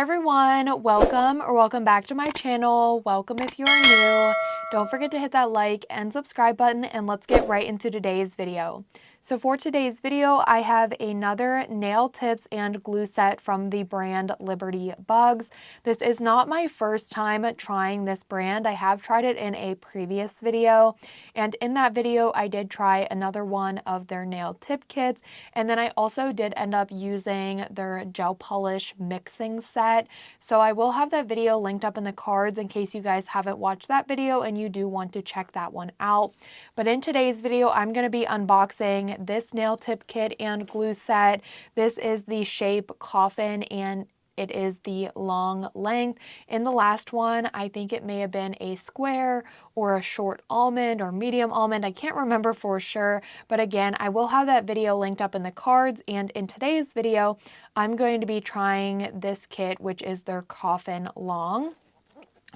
everyone, welcome back to my channel. Welcome if you're new. Don't forget to hit that like and subscribe button, and let's get right into today's video. So for today's video, I have another nail tips and glue set from the brand Liberty Bugs. This is not my first time trying this brand. I have tried it in a previous video, and in that video I did try another one of their nail tip kits, and then I also did end up using their gel polish mixing set. So I will have that video linked up in the cards in case you guys haven't watched that video and you do want to check that one out. But in today's video, I'm going to be unboxing this nail tip kit and glue set. This is the shape Coffin, and it is the long length. In the last one, I think it may have been a square or a short almond or medium almond. I can't remember for sure, but again, I will have that video linked up in the cards. And in today's video, I'm going to be trying this kit, which is their Coffin long.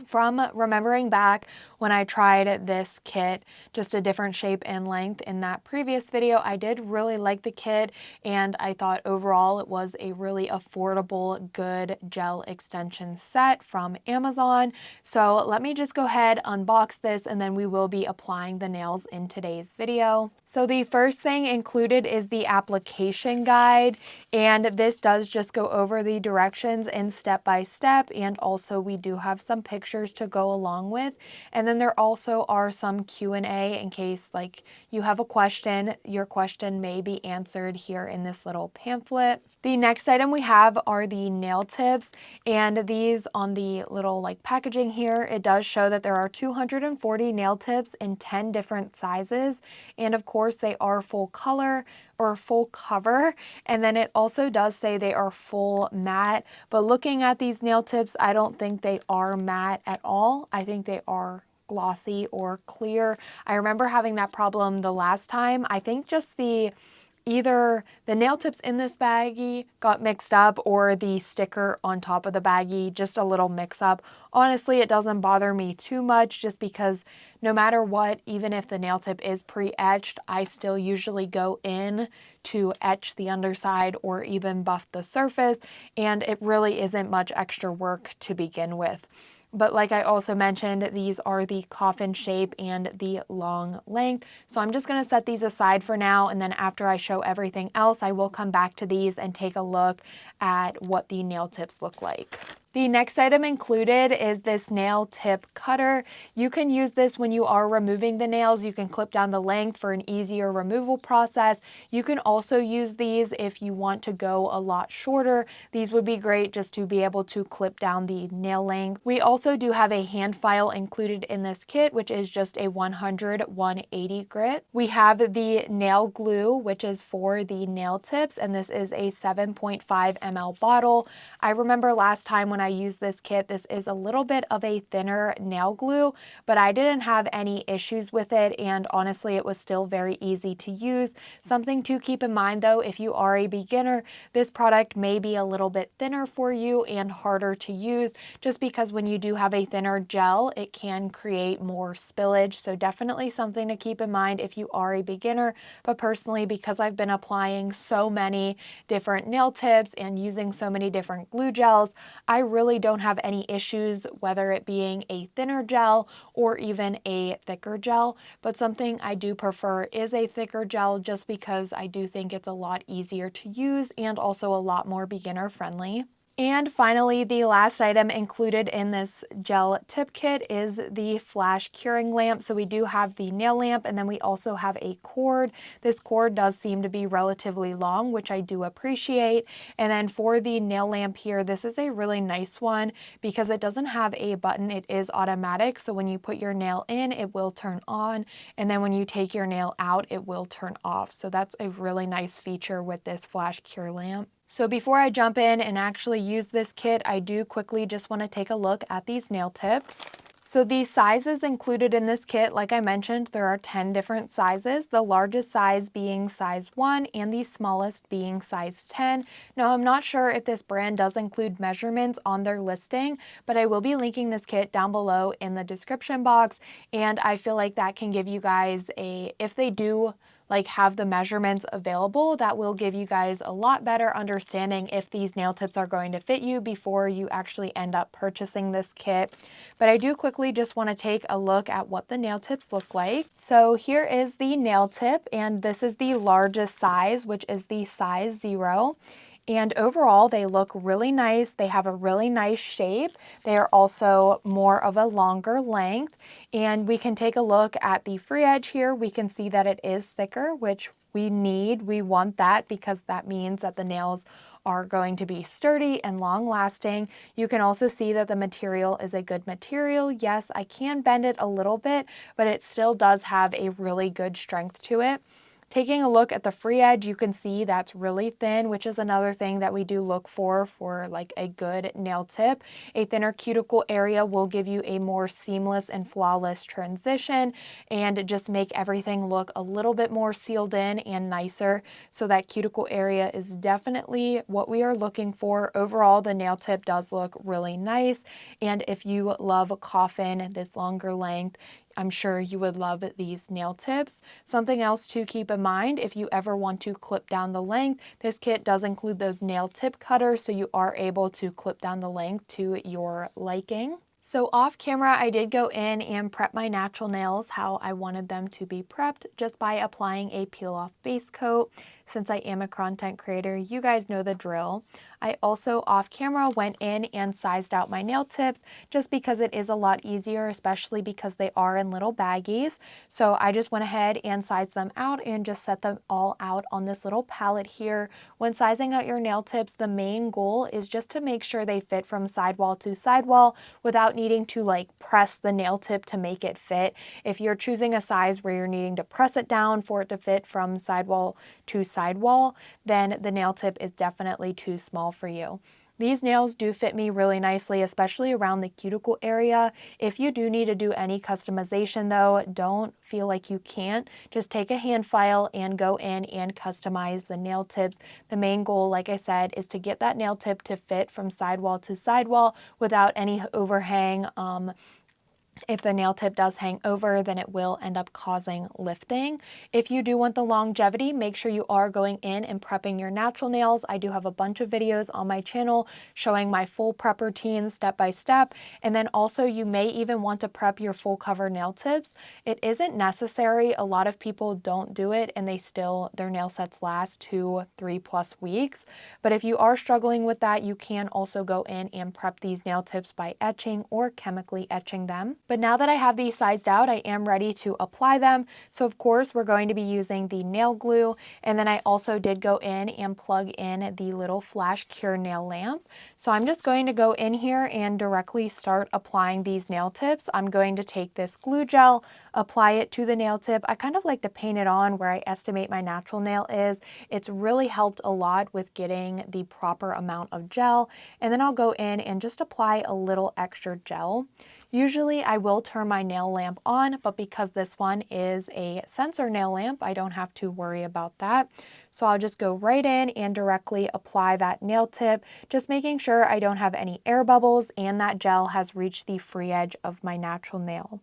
From remembering back when I tried this kit, just a different shape and length in that previous video, I did really like the kit, and I thought overall it was a really affordable, good gel extension set from Amazon. So let me just go ahead, unbox this, and then we will be applying the nails in today's video. So the first thing included is the application guide, and this does just go over the directions in step by step, and also we do have some pictures to go along with. And then there also are some Q&A in case like you have a question, your question may be answered here in this little pamphlet. The next item we have are the nail tips, and these on the little like packaging here, it does show that there are 240 nail tips in 10 different sizes, and of course they are full color or full cover, and then it also does say they are full matte, but looking at these nail tips, I don't think they are matte at all. I think they are glossy or clear. I remember having that problem the last time. I think just either the nail tips in this baggie got mixed up or the sticker on top of the baggie, just a little mix up. Honestly, it doesn't bother me too much just because no matter what, even if the nail tip is pre-etched, I still usually go in to etch the underside or even buff the surface, and it really isn't much extra work to begin with. But like I also mentioned, these are the coffin shape and the long length. So I'm just going to set these aside for now, and then after I show everything else, I will come back to these and take a look at what the nail tips look like. The next item included is this nail tip cutter. You can use this when you are removing the nails. You can clip down the length for an easier removal process. You can also use these if you want to go a lot shorter. These would be great just to be able to clip down the nail length. We also do have a hand file included in this kit, which is just a 100/180 grit. We have the nail glue, which is for the nail tips, and this is a 7.5 ml bottle. I remember last time when I used this kit, this is a little bit of a thinner nail glue, but I didn't have any issues with it, and honestly it was still very easy to use. Something to keep in mind though, if you are a beginner, this product may be a little bit thinner for you and harder to use, just because when you do have a thinner gel, it can create more spillage. So definitely something to keep in mind if you are a beginner. But personally, because I've been applying so many different nail tips and using so many different glue gels, I really don't have any issues whether it being a thinner gel or even a thicker gel, but something I do prefer is a thicker gel just because I do think it's a lot easier to use and also a lot more beginner friendly. And finally, the last item included in this gel tip kit is the flash curing lamp. So we do have the nail lamp, and then we also have a cord. This cord does seem to be relatively long, which I do appreciate. And then for the nail lamp here, this is a really nice one because it doesn't have a button. It is automatic. So when you put your nail in, it will turn on. And then when you take your nail out, it will turn off. So that's a really nice feature with this flash cure lamp. So before I jump in and actually use this kit, I do quickly just want to take a look at these nail tips. So the sizes included in this kit, like I mentioned, there are 10 different sizes, the largest size being size 1 and the smallest being size 10. Now, I'm not sure if this brand does include measurements on their listing, but I will be linking this kit down below in the description box, and I feel like that can give you guys if they do like have the measurements available. That will give you guys a lot better understanding if these nail tips are going to fit you before you actually end up purchasing this kit. But I do quickly just want to take a look at what the nail tips look like. So here is the nail tip, and this is the largest size, which is the size 0. And overall, they look really nice. They have a really nice shape. They are also more of a longer length. And we can take a look at the free edge here. We can see that it is thicker, which we need. We want that because that means that the nails are going to be sturdy and long lasting. You can also see that the material is a good material. Yes, I can bend it a little bit, but it still does have a really good strength to it. Taking a look at the free edge, you can see that's really thin, which is another thing that we do look for like a good nail tip. A thinner cuticle area will give you a more seamless and flawless transition and just make everything look a little bit more sealed in and nicer. So that cuticle area is definitely what we are looking for. Overall, the nail tip does look really nice. And if you love a coffin, this longer length, I'm sure you would love these nail tips. Something else to keep in mind, if you ever want to clip down the length, this kit does include those nail tip cutters, so you are able to clip down the length to your liking. So off camera, I did go in and prep my natural nails how I wanted them to be prepped, just by applying a peel off base coat. Since I am a content creator, you guys know the drill. I also off camera went in and sized out my nail tips just because it is a lot easier, especially because they are in little baggies. So I just went ahead and sized them out and just set them all out on this little palette here. When sizing out your nail tips, the main goal is just to make sure they fit from sidewall to sidewall without needing to like press the nail tip to make it fit. If you're choosing a size where you're needing to press it down for it to fit from sidewall to sidewall, then the nail tip is definitely too small for you. These nails do fit me really nicely, especially around the cuticle area. If you do need to do any customization though, don't feel like you can't. Just take a hand file and go in and customize the nail tips. The main goal, like I said, is to get that nail tip to fit from sidewall to sidewall without any overhang. If the nail tip does hang over, then it will end up causing lifting. If you do want the longevity, make sure you are going in and prepping your natural nails. I do have a bunch of videos on my channel showing my full prep routine step by step. And then also you may even want to prep your full cover nail tips. It isn't necessary. A lot of people don't do it and their nail sets last 2-3+ weeks. But if you are struggling with that, you can also go in and prep these nail tips by etching or chemically etching them. But now that I have these sized out, I am ready to apply them. So of course, we're going to be using the nail glue. And then I also did go in and plug in the little flash cure nail lamp. So I'm just going to go in here and directly start applying these nail tips. I'm going to take this glue gel, apply it to the nail tip. I kind of like to paint it on where I estimate my natural nail is. It's really helped a lot with getting the proper amount of gel. And then I'll go in and just apply a little extra gel. Usually I will turn my nail lamp on, but because this one is a sensor nail lamp, I don't have to worry about that. So I'll just go right in and directly apply that nail tip, just making sure I don't have any air bubbles and that gel has reached the free edge of my natural nail.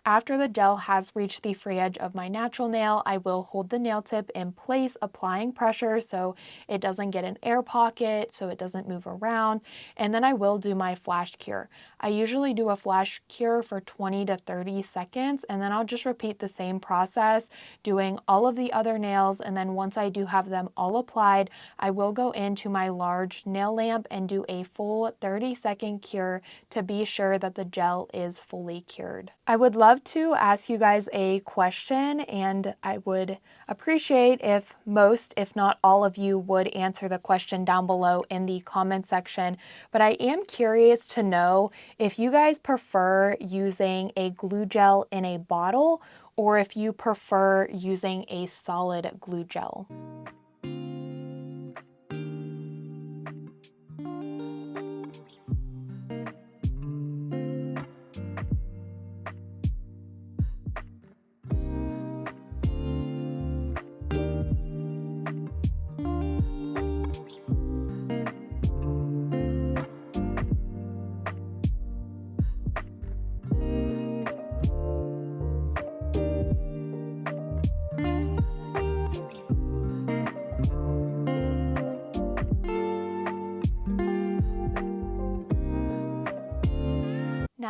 After the gel has reached the free edge of my natural nail, I will hold the nail tip in place, applying pressure so it doesn't get an air pocket, so it doesn't move around, and then I will do my flash cure. I usually do a flash cure for 20 to 30 seconds, and then I'll just repeat the same process, doing all of the other nails, and then once I do have them all applied, I will go into my large nail lamp and do a full 30-second cure to be sure that the gel is fully cured. I would love to ask you guys a question, and I would appreciate if most, if not all of you, would answer the question down below in the comment section. But I am curious to know if you guys prefer using a glue gel in a bottle or if you prefer using a solid glue gel.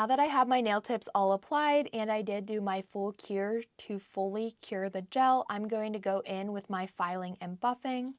Now that I have my nail tips all applied and I did do my full cure to fully cure the gel, I'm going to go in with my filing and buffing.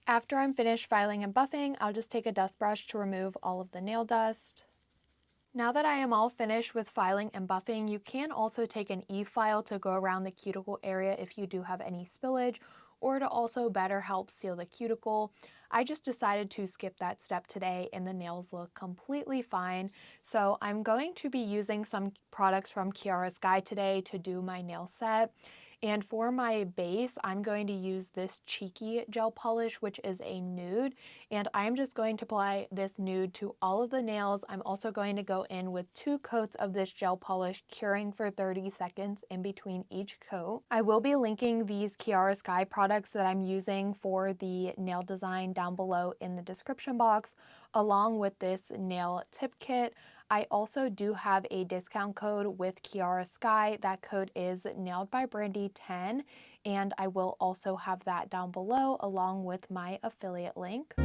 After I'm finished filing and buffing, I'll just take a dust brush to remove all of the nail dust. Now that I am all finished with filing and buffing, you can also take an e-file to go around the cuticle area if you do have any spillage, or to also better help seal the cuticle. I just decided to skip that step today and the nails look completely fine. So I'm going to be using some products from Chiara Sky today to do my nail set. And for my base, I'm going to use this Cheeky gel polish, which is a nude. And I'm just going to apply this nude to all of the nails. I'm also going to go in with 2 coats of this gel polish, curing for 30 seconds in between each coat. I will be linking these Chiara Sky products that I'm using for the nail design down below in the description box, along with this nail tip kit. I also do have a discount code with Chiara Sky. That code is Nailedbybrandi10, and I will also have that down below along with my affiliate link.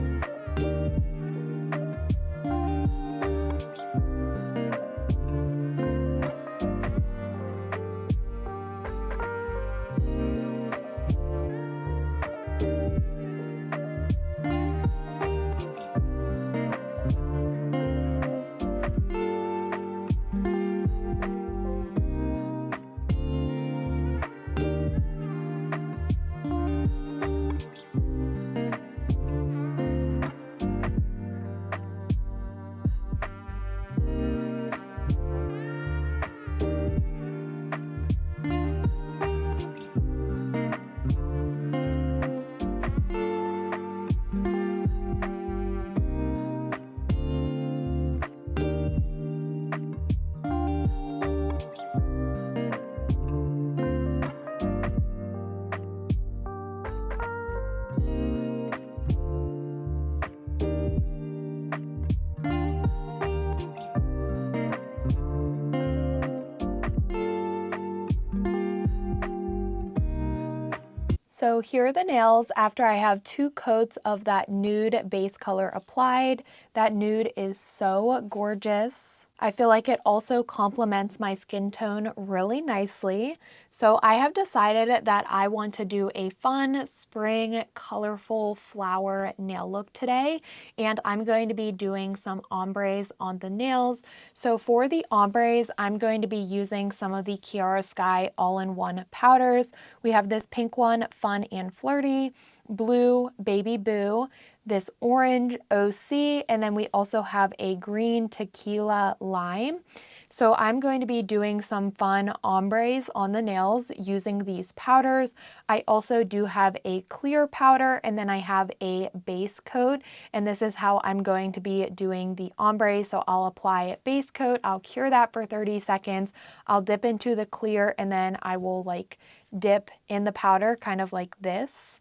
So here are the nails after I have 2 coats of that nude base color applied. That nude is so gorgeous. I feel like it also complements my skin tone really nicely. So I have decided that I want to do a fun spring colorful flower nail look today, and I'm going to be doing some ombres on the nails. So for the ombres, I'm going to be using some of the Chiara Sky all-in-one powders. We have this pink one, Fun and Flirty, blue, Baby Boo, this orange, OC, and then we also have a green, Tequila Lime. So I'm going to be doing some fun ombres on the nails using these powders. I also do have a clear powder, and then I have a base coat, and this is how I'm going to be doing the ombre. So I'll apply base coat, I'll cure that for 30 seconds, I'll dip into the clear, and then I will like dip in the powder kind of like this.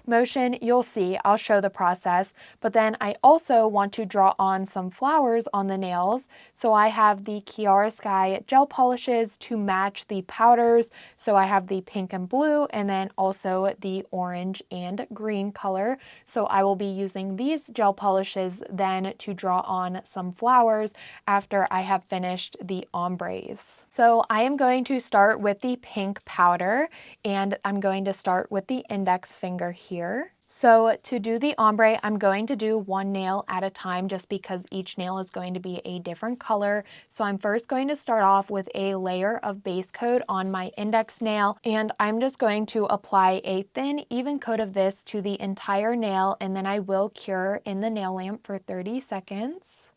motion, you'll see, I'll show the process, but then I also want to draw on some flowers on the nails. So I have the Chiarosky gel polishes to match the powders. So I have the pink and blue, and then also the orange and green color. So I will be using these gel polishes then to draw on some flowers after I have finished the ombres. So I am going to start with the pink powder, and I'm going to start with the index finger here. So to do the ombre, I'm going to do one nail at a time just because each nail is going to be a different color. So I'm first going to start off with a layer of base coat on my index nail, and I'm just going to apply a thin, even coat of this to the entire nail, and then I will cure in the nail lamp for 30 seconds.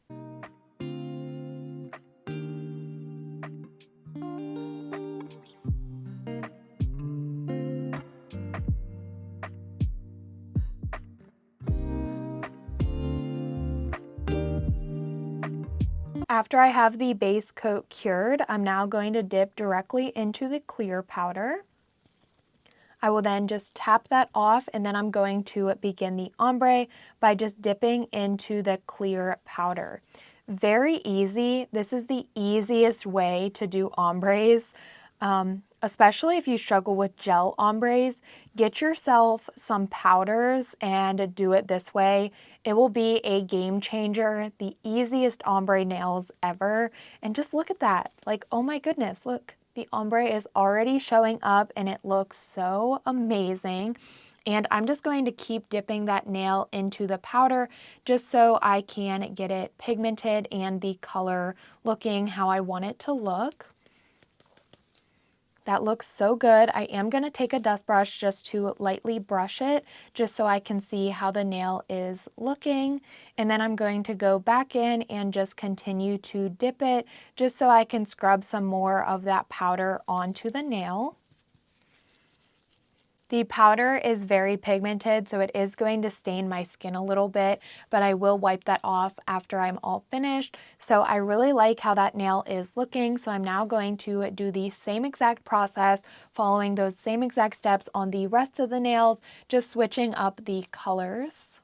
After I have the base coat cured, I'm now going to dip directly into the clear powder. I will then just tap that off, and then I'm going to begin the ombre by just dipping into the clear powder. Very easy. This is the easiest way to do ombres. Especially if you struggle with gel ombres, get yourself some powders and do it this way. It will be a game changer, the easiest ombre nails ever. And just look at that, like, oh my goodness, look, the ombre is already showing up and it looks so amazing. And I'm just going to keep dipping that nail into the powder just so I can get it pigmented and the color looking how I want it to look. That looks so good. I am going to take a dust brush just to lightly brush it, just so I can see how the nail is looking. And then I'm going to go back in and just continue to dip it, just so I can scrub some more of that powder onto the nail. The powder is very pigmented, so it is going to stain my skin a little bit, but I will wipe that off after I'm all finished. So I really like how that nail is looking, so I'm now going to do the same exact process, following those same exact steps on the rest of the nails, just switching up the colors.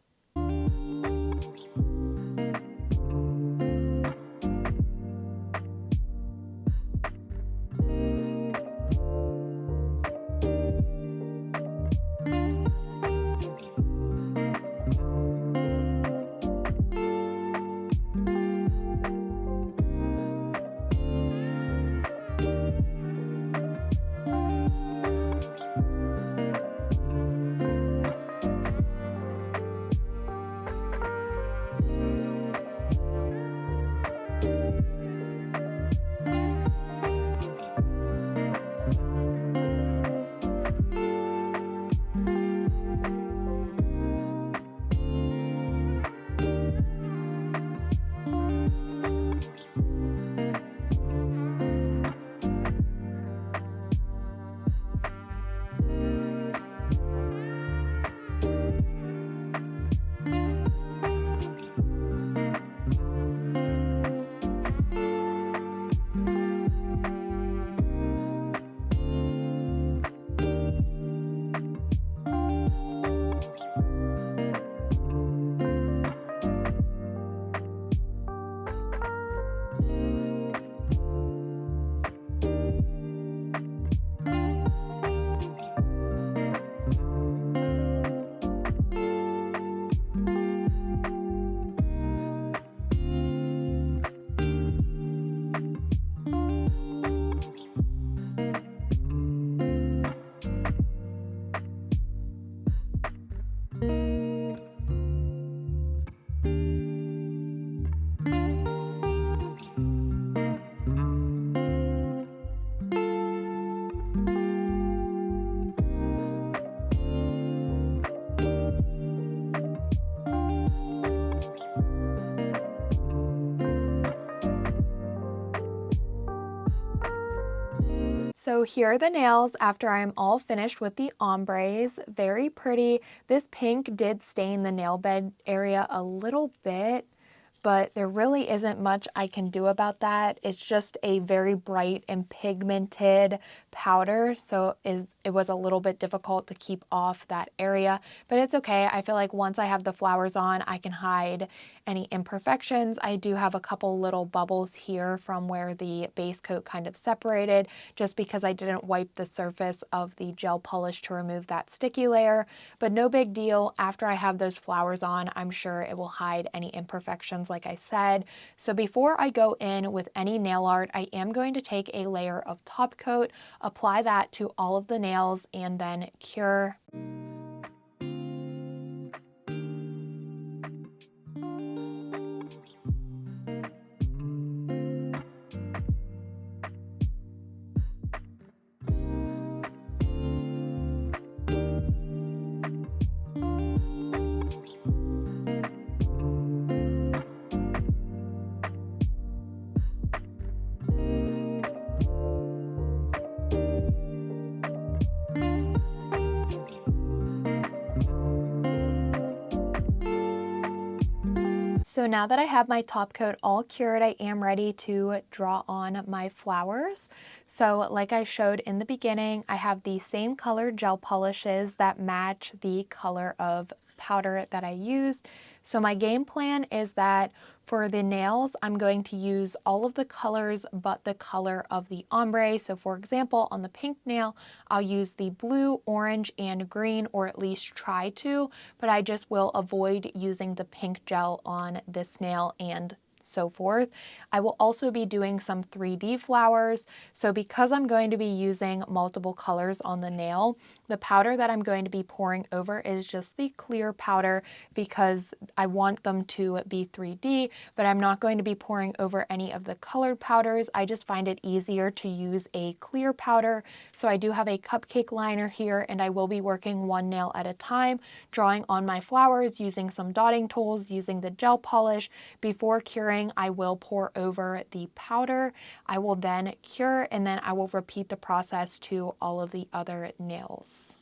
So here are the nails after I'm all finished with the ombres. Very pretty. This pink did stain the nail bed area a little bit, but there really isn't much I can do about that. It's just a very bright and pigmented powder, so it was a little bit difficult to keep off that area, but it's okay. I feel like once I have the flowers on, I can hide any imperfections. I do have a couple little bubbles here from where the base coat kind of separated, just because I didn't wipe the surface of the gel polish to remove that sticky layer, but no big deal. After I have those flowers on, I'm sure it will hide any imperfections like I said. So before I go in with any nail art, I am going to take a layer of top coat, apply that to all of the nails, and then cure. So now that I have my top coat all cured, I am ready to draw on my flowers. So like I showed in the beginning, I have the same color gel polishes that match the color of powder that I used. So my game plan is that for the nails, I'm going to use all of the colors but the color of the ombre. So for example, on the pink nail, I'll use the blue, orange, and green, or at least try to, but I just will avoid using the pink gel on this nail and so forth. I will also be doing some 3D flowers. So because I'm going to be using multiple colors on the nail, the powder that I'm going to be pouring over is just the clear powder because I want them to be 3D, but I'm not going to be pouring over any of the colored powders. I just find it easier to use a clear powder. So I do have a cupcake liner here, and I will be working one nail at a time, drawing on my flowers, using some dotting tools, using the gel polish. Before curing, I will pour over the powder. I will then cure, and then I will repeat the process to all of the other nails.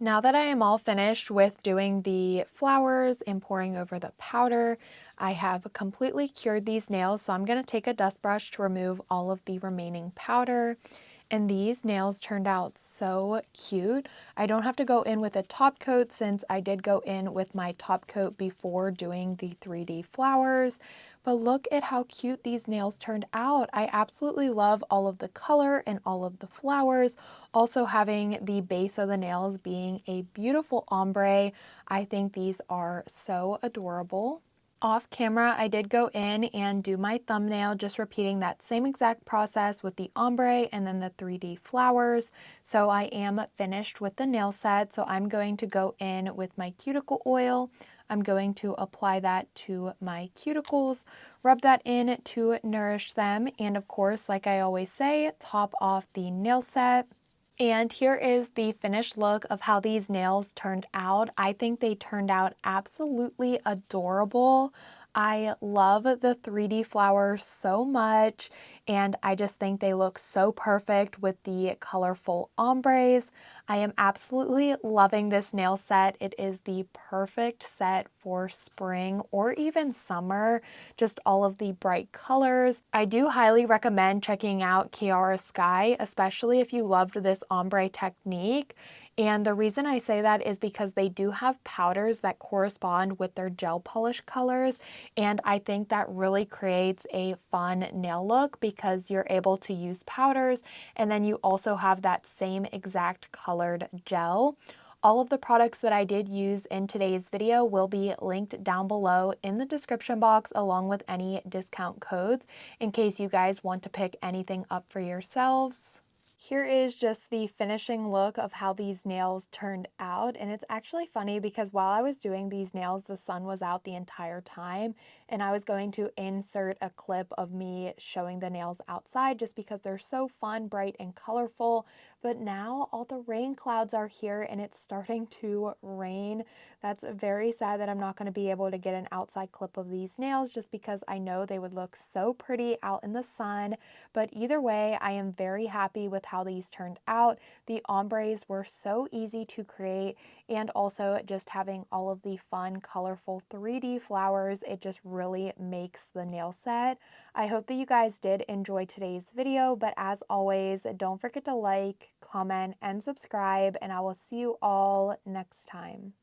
Now that I am all finished with doing the flowers and pouring over the powder, I have completely cured these nails, so I'm going to take a dust brush to remove all of the remaining powder. And these nails turned out so cute. I don't have to go in with a top coat since I did go in with my top coat before doing the 3D flowers. But look at how cute these nails turned out. I absolutely love all of the color and all of the flowers. Also having the base of the nails being a beautiful ombre. I think these are so adorable. Off camera, I did go in and do my thumbnail, just repeating that same exact process with the ombre and then the 3D flowers. So I am finished with the nail set. So I'm going to go in with my cuticle oil. I'm going to apply that to my cuticles, rub that in to nourish them. And of course, like I always say, top off the nail set. And here is the finished look of how these nails turned out. I think they turned out absolutely adorable. I love the 3D flowers so much, and I just think they look so perfect with the colorful ombres. I am absolutely loving this nail set. It is the perfect set for spring or even summer, just all of the bright colors. I do highly recommend checking out Kiara Sky, especially if you loved this ombre technique. And the reason I say that is because they do have powders that correspond with their gel polish colors. And I think that really creates a fun nail look because you're able to use powders and then you also have that same exact colored gel. All of the products that I did use in today's video will be linked down below in the description box along with any discount codes in case you guys want to pick anything up for yourselves. Here is just the finishing look of how these nails turned out, and it's actually funny because while I was doing these nails, the sun was out the entire time, and I was going to insert a clip of me showing the nails outside just because they're so fun, bright, and colorful, but now all the rain clouds are here and it's starting to rain. That's very sad that I'm not going to be able to get an outside clip of these nails just because I know they would look so pretty out in the sun, but either way, I am very happy with how these turned out. The ombres were so easy to create, and also just having all of the fun, colorful 3D flowers, it just really makes the nail set. I hope that you guys did enjoy today's video, but as always, don't forget to like, comment, and subscribe, and I will see you all next time.